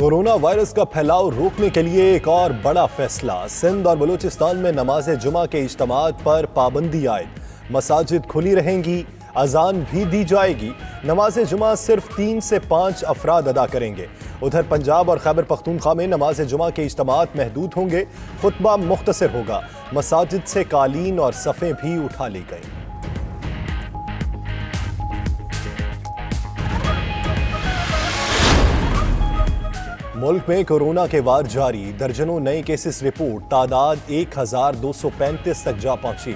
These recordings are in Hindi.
कोरोना वायरस का फैलाव रोकने के लिए एक और बड़ा फैसला। सिंध और बलूचिस्तान में नमाज जुमा के इज्तिमात पर पाबंदी आयद। मसाजिद खुली रहेंगी, अजान भी दी जाएगी। नमाज जुमा सिर्फ 3 से 5 अफराद अदा करेंगे। उधर पंजाब और खैबर पख्तूनख्वा में नमाज जुमा के इज्तिमात महदूद होंगे। खुतबा मुख्तसर होगा। मसाजिद से कालीन और सफ़ें भी उठा ली गई। मुल्क में कोरोना के वार जारी। दर्जनों नए केसेस रिपोर्ट। तादाद 1235 तक जा पहुंची।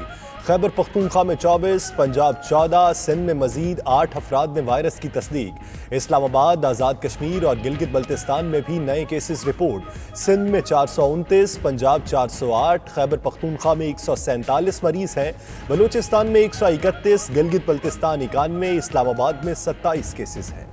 खैबर पख्तूनख्वा में 24, पंजाब 14, सिंध में मजीद 8 अफराद में वायरस की तस्दीक। इस्लामाबाद, आज़ाद कश्मीर और गिलगित बल्तिस्तान में भी नए केसेस रिपोर्ट। सिंध में 429, पंजाब 408, खैबर पख्तूनख्वा में 147 मरीज हैं। बलूचिस्तान में 131, गिलगित बल्तिस्तान 91, इस्लामाबाद में 27 केसेस हैं।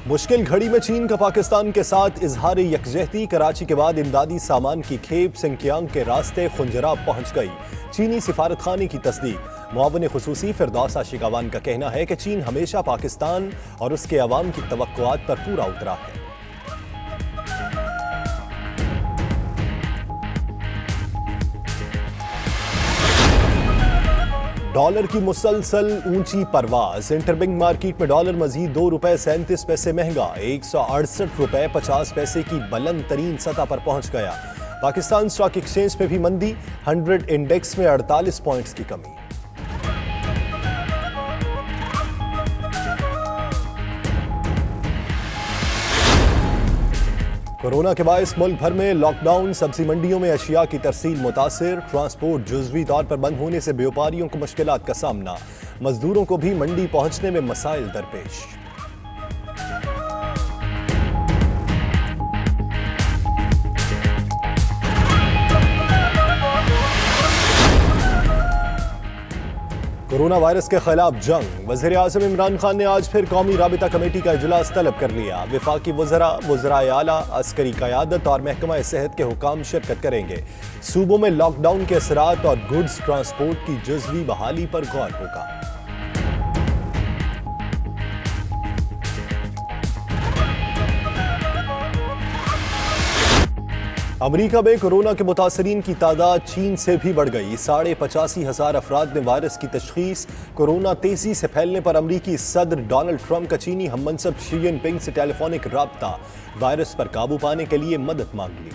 मुश्किल घड़ी में चीन का पाकिस्तान के साथ इजहार यकजहती। कराची के बाद इमदादी सामान की खेप सिंकियांग के रास्ते खुंजरा पहुंच गई। चीनी सिफारतखाने की तस्दीक। मुआविन खुसूसी फिरदौस आशिकावान का कहना है कि चीन हमेशा पाकिस्तान और उसके अवाम की तवक्कुआत पर पूरा उतरा है। डॉलर की मुसलसल ऊंची परवाज। इंटरबैंक मार्केट में डॉलर मजीद ₹2.37 महंगा, 168 रुपए 50 पैसे की बुलंद तरीन सतह पर पहुंच गया। पाकिस्तान स्टॉक एक्सचेंज में भी मंदी। 100 इंडेक्स में 48 पॉइंट्स की कमी। कोरोना के बायस मुल्क भर में लॉकडाउन। सब्जी मंडियों में अशिया की तरसील मुतासिर। ट्रांसपोर्ट जुज़वी तौर पर बंद होने से व्यापारियों को मुश्किलात का सामना। मजदूरों को भी मंडी पहुंचने में मसाइल दरपेश। कोरोना वायरस के खिलाफ जंग। वज़ीर आज़म इमरान खान ने आज फिर कौमी राबिता कमेटी का इजलास तलब कर लिया। वफाकी वज़रा, वज़राए आला, अस्करी क़यादत और महकमा सेहत के हुकाम शिरकत करेंगे। सूबों में लॉकडाउन के असरात और गुड्स ट्रांसपोर्ट की जुज़वी बहाली पर गौर होगा। अमरीका में कोरोना के मुतासरीन की तादाद चीन से भी बढ़ गई। 85,500 अफराद में वायरस की तशखीस। कोरोना तेजी से फैलने पर अमरीकी सदर डोनाल्ड ट्रंप का चीनी हममनसब शी जिनपिंग से टेलीफोनिक राब्ता। वायरस पर काबू पाने के लिए मदद मांग ली।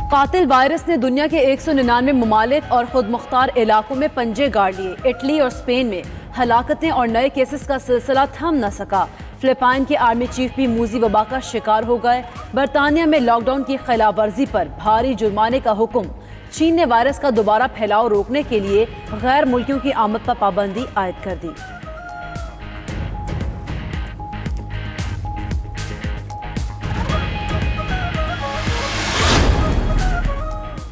कातिल वायरस ने दुनिया के 199 ममालिक और खुद मुख्तार इलाकों में पंजे गाड़ लिए। इटली और स्पेन में हलाकतें और नए केसेस का सिलसिला थम न सका। फिलिपाइन के आर्मी चीफ भी मूजी वबा का शिकार हो गए। बरतानिया में लॉकडाउन की खिलाफ वर्जी पर भारी जुर्माने का हुक्म। चीन ने वायरस का दोबारा फैलाव रोकने के लिए गैर मुल्कियों की आमद पर पाबंदी आयद कर दी।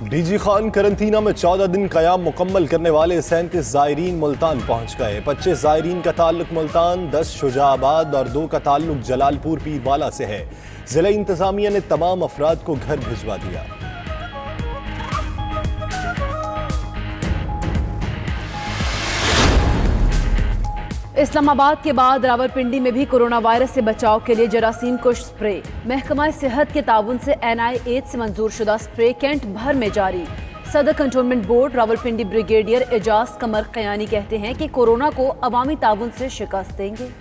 डीजी खान करंटीना में 14 दिन कयाम मुकम्मल करने वाले 37 ज़ायरीन मुल्तान पहुंच गए। 25 ज़ायरीन का ताल्लुक मुल्तान, 10 शुजाआबाद और 2 का ताल्लुक जलालपुर पीरवाला से है। जिला इंतजामिया ने तमाम अफराद को घर भिजवा दिया। इस्लामाबाद के बाद रावलपिंडी में भी कोरोना वायरस से बचाव के लिए जरासीम कुश स्प्रे। महकमा सेहत के ताउन से NIH से मंजूर शुदा स्प्रे कैंट भर में जारी। Sadar cantonment board Rawalpindi brigadier Ejaz Qamar Kayani कहते हैं कि कोरोना को अवामी ताउन से शिकस्त देंगे।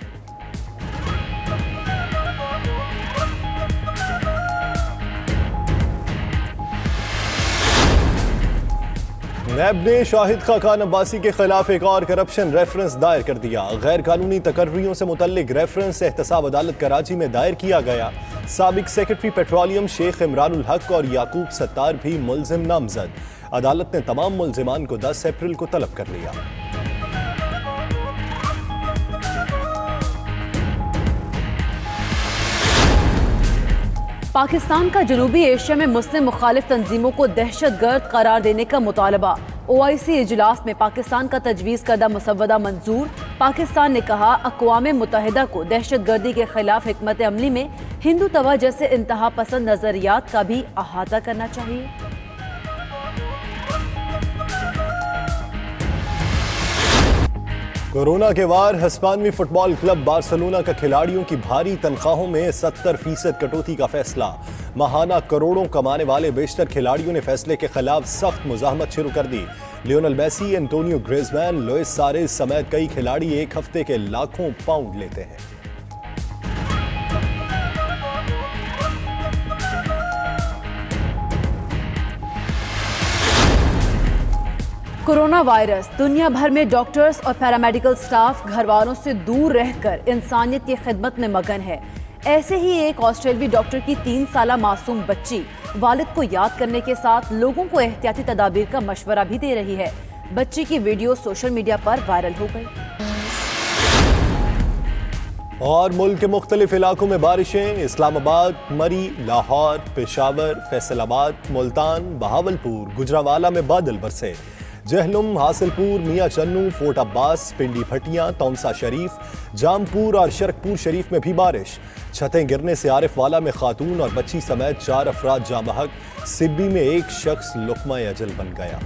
नैब ने शाहिद खाकान अब्बासी के खिलाफ एक और करप्शन रेफरेंस दायर कर दिया। गैर कानूनी तकर्रियों से मुतल्लिक रेफरेंस एहतसाब अदालत कराची में दायर किया गया। साबिक सेक्रेटरी पेट्रोलियम शेख इमरानुल हक और याकूब सत्तार भी मुल्जिम नामजद। अदालत ने तमाम मुल्जिमान को 10 अप्रैल को तलब कर लिया। पाकिस्तान का जनूबी एशिया में मुस्लिम मुखालिफ तंजीमों को दहशतगर्द करार देने का मुतालबा। OIC इजलास में पाकिस्तान का तजवीज़ करदा मुसव्वदा मंजूर। पाकिस्तान ने कहा, अक़वाम मुत्तहिदा को दहशतगर्दी के खिलाफ हिकमत अमली में हिंदू तवा जैसे इंतहा पसंद नजरियात का भी अहाता करना चाहिए। कोरोना के वार हिस्पानवी फुटबॉल क्लब बार्सिलोना का खिलाड़ियों की भारी तनख्वाहों में 70% कटौती का फैसला। माहाना करोड़ों कमाने वाले बेशतर खिलाड़ियों ने फैसले के खिलाफ सख्त मुजाहमत शुरू कर दी। Lionel Messi, Antonio Griezmann, Luis Suarez समेत कई खिलाड़ी एक हफ्ते के लाखों पाउंड लेते हैं। कोरोना वायरस, दुनिया भर में डॉक्टर्स और पैरामेडिकल स्टाफ घर वालों से दूर रहकर इंसानियत की खिदमत में मगन है। ऐसे ही एक ऑस्ट्रेलियाई डॉक्टर की 3 साला मासूम बच्ची वालिद को याद करने के साथ लोगों को एहतियाती तदाबीर का मशवरा भी दे रही है। बच्ची की वीडियो सोशल मीडिया पर वायरल हो गई। और मुल्क के मुख्तलिफ इलाकों में बारिशें। इस्लामाबाद, मरी, लाहौर, पेशावर, फैसलाबाद, मुल्तान, बहावलपुर, गुजरावाला में बादल बरसे। जहलुम, हासिलपुर, मियां चन्नू, फोर्ट अब्बास, पिंडी भटियां, तौंसा शरीफ, जामपुर और शरकपुर शरीफ में भी बारिश। छतें गिरने से आरिफ वाला में खातून और बच्ची समेत 4 अफराद जाँ बहक। सिब्बी में एक शख्स लुक़मा अजल बन गया।